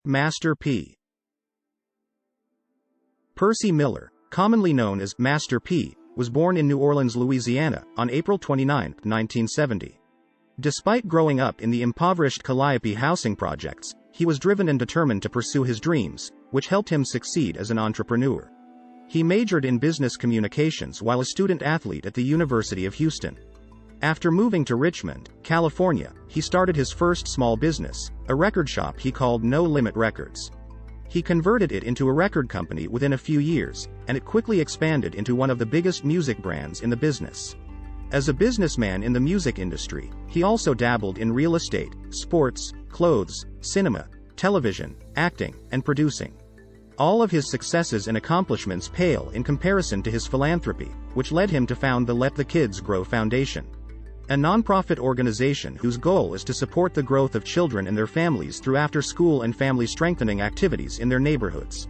Master P. Percy Miller, commonly known as Master P, was born in New Orleans, Louisiana, on April 29, 1970. Despite growing up in the impoverished Calliope housing projects, he was driven and determined to pursue his dreams, which helped him succeed as an entrepreneur. He majored in business communications while a student athlete at the University of Houston. After moving to Richmond, California, he started his first small business, a record shop he called No Limit Records. He converted it into a record company within a few years, and it quickly expanded into one of the biggest music brands in the business. As a businessman in the music industry, he also dabbled in real estate, sports, clothes, cinema, television, acting, and producing. All of his successes and accomplishments pale in comparison to his philanthropy, which led him to found the Let the Kids Grow Foundation, a nonprofit organization whose goal is to support the growth of children and their families through after-school and family-strengthening activities in their neighborhoods.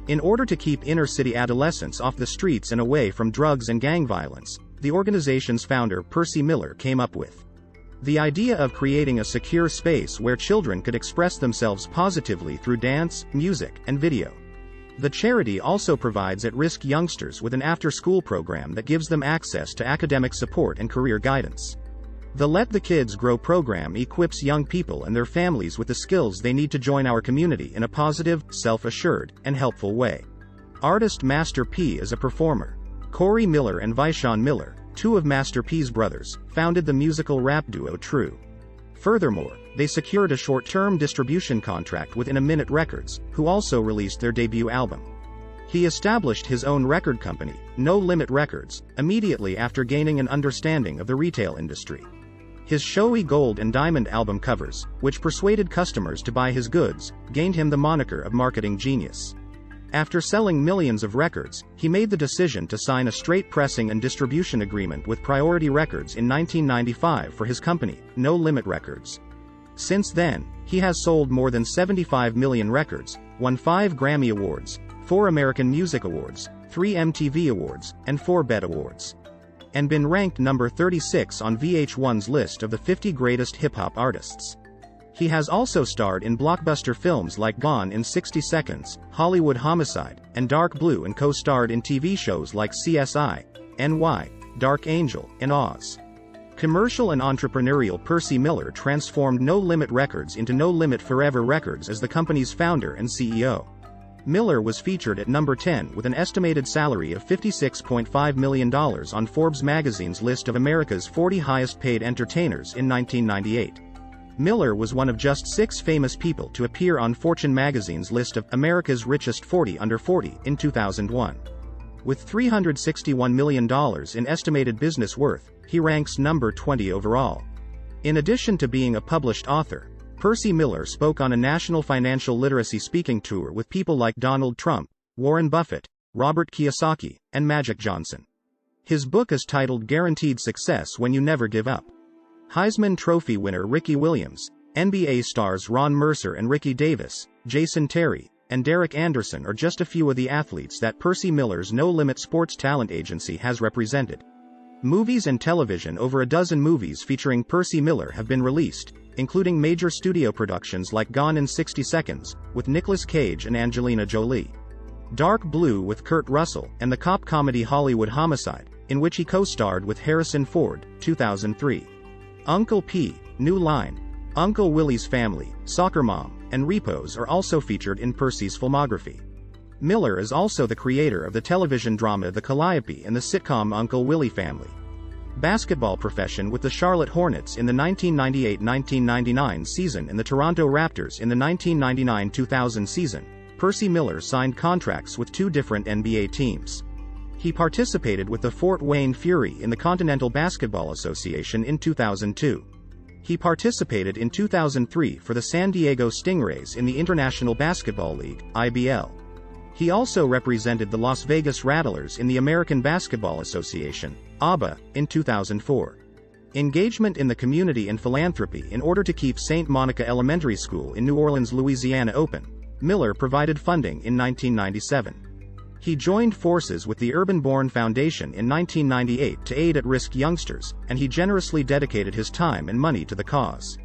In order to keep inner-city adolescents off the streets and away from drugs and gang violence, the organization's founder Percy Miller came up with the idea of creating a secure space where children could express themselves positively through dance, music, and video. The charity also provides at-risk youngsters with an after-school program that gives them access to academic support and career guidance. The Let the Kids Grow program equips young people and their families with the skills they need to join our community in a positive, self-assured, and helpful way. Artist Master P is a performer. Corey Miller and Vishon Miller, two of Master P's brothers, founded the musical rap duo True. Furthermore, they secured a short-term distribution contract with In a Minute Records, who also released their debut album. He established his own record company, No Limit Records, immediately after gaining an understanding of the retail industry. His showy gold and diamond album covers, which persuaded customers to buy his goods, gained him the moniker of marketing genius. After selling millions of records, he made the decision to sign a straight pressing and distribution agreement with Priority Records in 1995 for his company, No Limit Records. Since then, he has sold more than 75 million records, won 5 Grammy Awards, 4 American Music Awards, 3 MTV Awards, and 4 BET Awards, and been ranked number 36 on VH1's list of the 50 greatest hip-hop artists. He has also starred in blockbuster films like Gone in 60 Seconds, Hollywood Homicide, and Dark Blue, and co-starred in TV shows like CSI, NY, Dark Angel, and Oz. Commercial and entrepreneurial Percy Miller transformed No Limit Records into No Limit Forever Records as the company's founder and CEO. Miller was featured at number 10 with an estimated salary of $56.5 million on Forbes magazine's list of America's 40 highest-paid entertainers in 1998. Miller was one of just 6 famous people to appear on Fortune magazine's list of America's Richest 40 Under 40 in 2001. With $361 million in estimated business worth, he ranks number 20 overall. In addition to being a published author, Percy Miller spoke on a national financial literacy speaking tour with people like Donald Trump, Warren Buffett, Robert Kiyosaki, and Magic Johnson. His book is titled Guaranteed Success When You Never Give Up. Heisman Trophy winner Ricky Williams, NBA stars Ron Mercer and Ricky Davis, Jason Terry, and Derek Anderson are just a few of the athletes that Percy Miller's No Limit Sports Talent Agency has represented. Movies and television. Over a dozen movies featuring Percy Miller have been released, including major studio productions like Gone in 60 Seconds, with Nicolas Cage and Angelina Jolie, Dark Blue with Kurt Russell, and the cop comedy Hollywood Homicide, in which he co-starred with Harrison Ford, 2003. Uncle P, New Line, Uncle Willie's Family, Soccer Mom, and Repos are also featured in Percy's filmography. Miller is also the creator of the television drama The Calliope and the sitcom Uncle Willie Family. Basketball profession with the Charlotte Hornets in the 1998-1999 season and the Toronto Raptors in the 1999-2000 season, Percy Miller signed contracts with 2 different NBA teams. He participated with the Fort Wayne Fury in the Continental Basketball Association in 2002. He participated in 2003 for the San Diego Stingrays in the International Basketball League, IBL. He also represented the Las Vegas Rattlers in the American Basketball Association, ABA, in 2004. Engagement in the community and philanthropy. In order to keep St. Monica Elementary School in New Orleans, Louisiana open, Miller provided funding in 1997. He joined forces with the Urban Born Foundation in 1998 to aid at-risk youngsters, and he generously dedicated his time and money to the cause.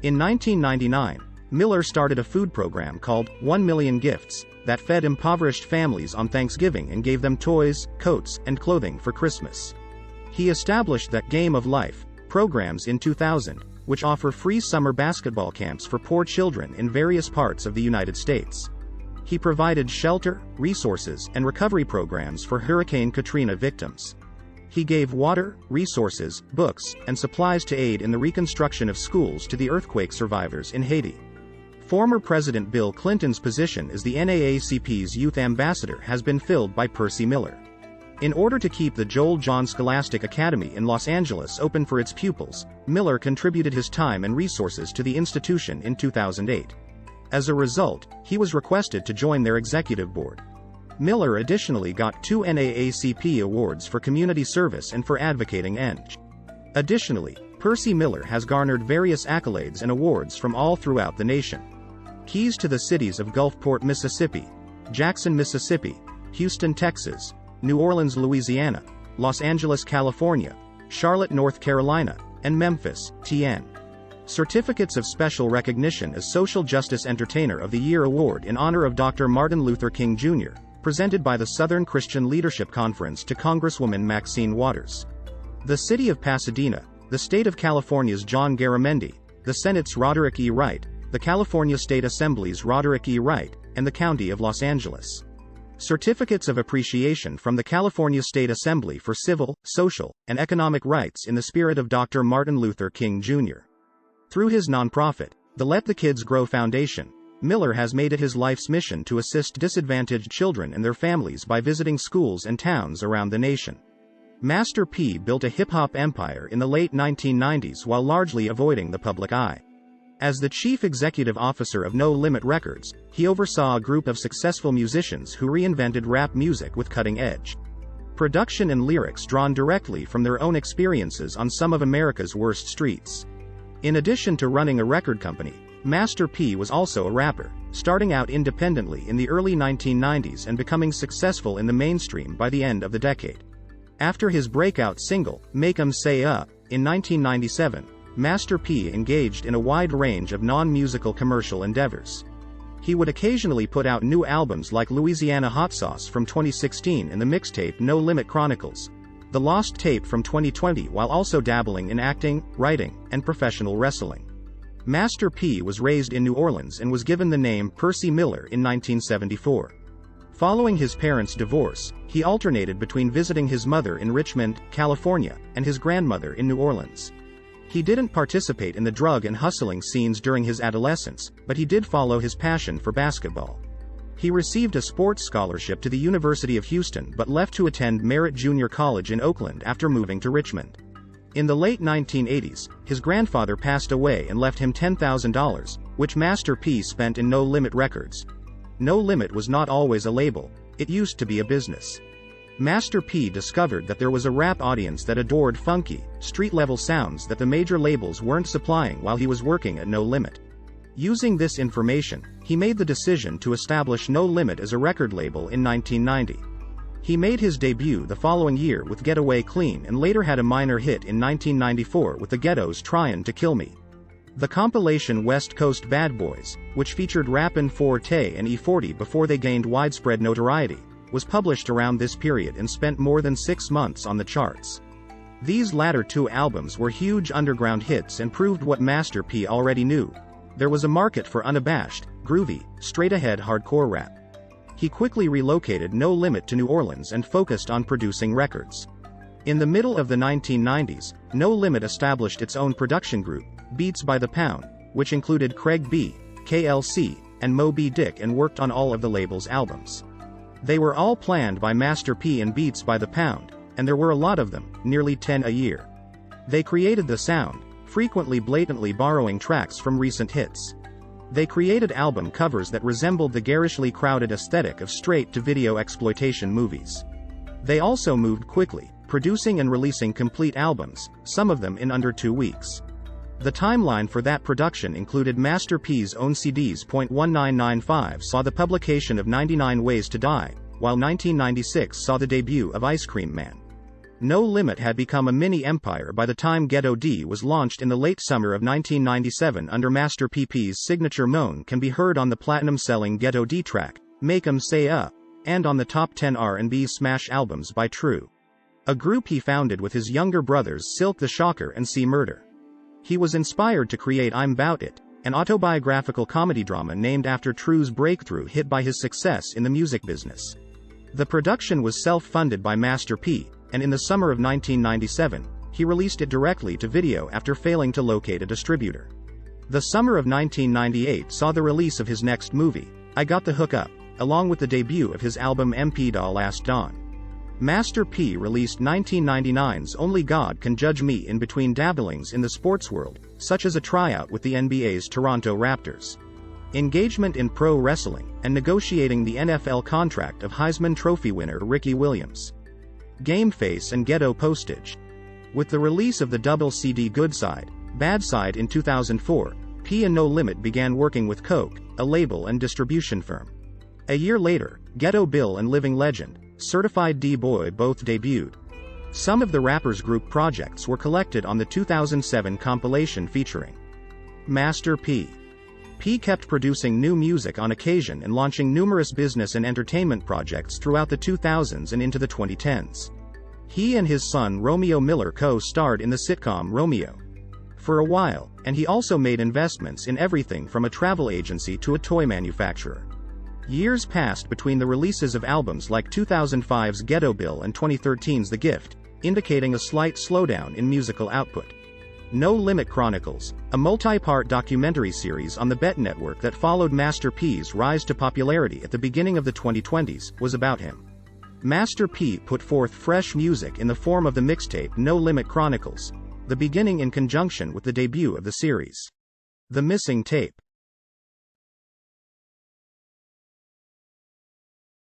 In 1999, Miller started a food program called 1 Million Gifts that fed impoverished families on Thanksgiving and gave them toys, coats, and clothing for Christmas. He established that Game of Life programs in 2000, which offer free summer basketball camps for poor children in various parts of the United States. He provided shelter, resources, and recovery programs for Hurricane Katrina victims. He gave water, resources, books, and supplies to aid in the reconstruction of schools to the earthquake survivors in Haiti. Former President Bill Clinton's position as the NAACP's youth ambassador has been filled by Percy Miller. In order to keep the Joel John Scholastic Academy in Los Angeles open for its pupils, Miller contributed his time and resources to the institution in 2008. As a result, he was requested to join their executive board. Miller additionally got 2 NAACP awards for community service and for advocating ENG. Additionally, Percy Miller has garnered various accolades and awards from all throughout the nation. Keys to the cities of Gulfport, Mississippi, Jackson, Mississippi, Houston, Texas, New Orleans, Louisiana, Los Angeles, California, Charlotte, North Carolina, and Memphis, TN. Certificates of special recognition as Social Justice Entertainer of the Year Award in honor of Dr. Martin Luther King Jr., presented by the Southern Christian Leadership Conference to Congresswoman Maxine Waters. The City of Pasadena, the State of California's John Garamendi, the Senate's Roderick E. Wright, the California State Assembly's Roderick E. Wright, and the County of Los Angeles. Certificates of appreciation from the California State Assembly for civil, social, and economic rights in the spirit of Dr. Martin Luther King Jr. Through his nonprofit, the Let the Kids Grow Foundation, Miller has made it his life's mission to assist disadvantaged children and their families by visiting schools and towns around the nation. Master P built a hip-hop empire in the late 1990s while largely avoiding the public eye. As the chief executive officer of No Limit Records, he oversaw a group of successful musicians who reinvented rap music with cutting-edge production and lyrics drawn directly from their own experiences on some of America's worst streets. In addition to running a record company, Master P was also a rapper, starting out independently in the early 1990s and becoming successful in the mainstream by the end of the decade. After his breakout single, Make 'Em Say Up, in 1997, Master P engaged in a wide range of non-musical commercial endeavors. He would occasionally put out new albums like Louisiana Hot Sauce from 2016 and the mixtape No Limit Chronicles, the Lost Tape from 2020, while also dabbling in acting, writing, and professional wrestling. Master P was raised in New Orleans and was given the name Percy Miller in 1974. Following his parents' divorce, he alternated between visiting his mother in Richmond, California, and his grandmother in New Orleans. He didn't participate in the drug and hustling scenes during his adolescence, but he did follow his passion for basketball. He received a sports scholarship to the University of Houston but left to attend Merritt Junior College in Oakland after moving to Richmond. In the late 1980s, his grandfather passed away and left him $10,000, which Master P spent in No Limit Records. No Limit was not always a label, it used to be a business. Master P discovered that there was a rap audience that adored funky, street-level sounds that the major labels weren't supplying while he was working at No Limit. Using this information, he made the decision to establish No Limit as a record label in 1990. He made his debut the following year with Getaway Clean and later had a minor hit in 1994 with the Ghettos' Tryin' to Kill Me. The compilation West Coast Bad Boys, which featured Rappin' 4-Tay and E40 before they gained widespread notoriety, was published around this period and spent more than 6 months on the charts. These latter 2 albums were huge underground hits and proved what Master P already knew: there was a market for unabashed, groovy, straight-ahead hardcore rap. He quickly relocated No Limit to New Orleans and focused on producing records. In the middle of the 1990s, No Limit established its own production group, Beats by the Pound, which included Craig B., KLC, and Moby Dick, and worked on all of the label's albums. They were all planned by Master P and Beats by the Pound, and there were a lot of them, nearly 10 a year. They created the sound, frequently blatantly borrowing tracks from recent hits. They created album covers that resembled the garishly crowded aesthetic of straight-to-video exploitation movies. They also moved quickly, producing and releasing complete albums, some of them in under 2 weeks. The timeline for that production included Master P's own CDs. 1995 saw the publication of 99 Ways to Die, while 1996 saw the debut of Ice Cream Man. No Limit had become a mini-empire by the time Ghetto D was launched in the late summer of 1997 under Master P's signature moan can be heard on the platinum-selling Ghetto D track, Make 'Em Say and on the top 10 R&B smash albums by True, a group he founded with his younger brothers Silk the Shocker and C Murder. He was inspired to create I'm 'Bout It, an autobiographical comedy drama named after True's breakthrough hit by his success in the music business. The production was self-funded by Master P, and in the summer of 1997, he released it directly to video after failing to locate a distributor. The summer of 1998 saw the release of his next movie, I Got the Hook Up, along with the debut of his album MP Da Last Dawn. Master P released 1999's Only God Can Judge Me in between dabblings in the sports world, such as a tryout with the NBA's Toronto Raptors, engagement in pro wrestling, and negotiating the NFL contract of Heisman Trophy winner Ricky Williams, Game Face and Ghetto Postage. With the release of the double CD Good Side, Bad Side in 2004, P and No Limit began working with Coke, a label and distribution firm. A year later, Ghetto Bill and Living Legend, Certified D-Boy both debuted. Some of the rappers' group projects were collected on the 2007 compilation featuring Master P. P kept producing new music on occasion and launching numerous business and entertainment projects throughout the 2000s and into the 2010s. He and his son Romeo Miller co-starred in the sitcom Romeo for a while, and he also made investments in everything from a travel agency to a toy manufacturer. Years passed between the releases of albums like 2005's Ghetto Bill and 2013's The Gift, indicating a slight slowdown in musical output. No Limit Chronicles, a multi-part documentary series on the BET network that followed Master P's rise to popularity at the beginning of the 2020s, was about him. Master P put forth fresh music in the form of the mixtape No Limit Chronicles, the beginning in conjunction with the debut of the series, The Missing Tape.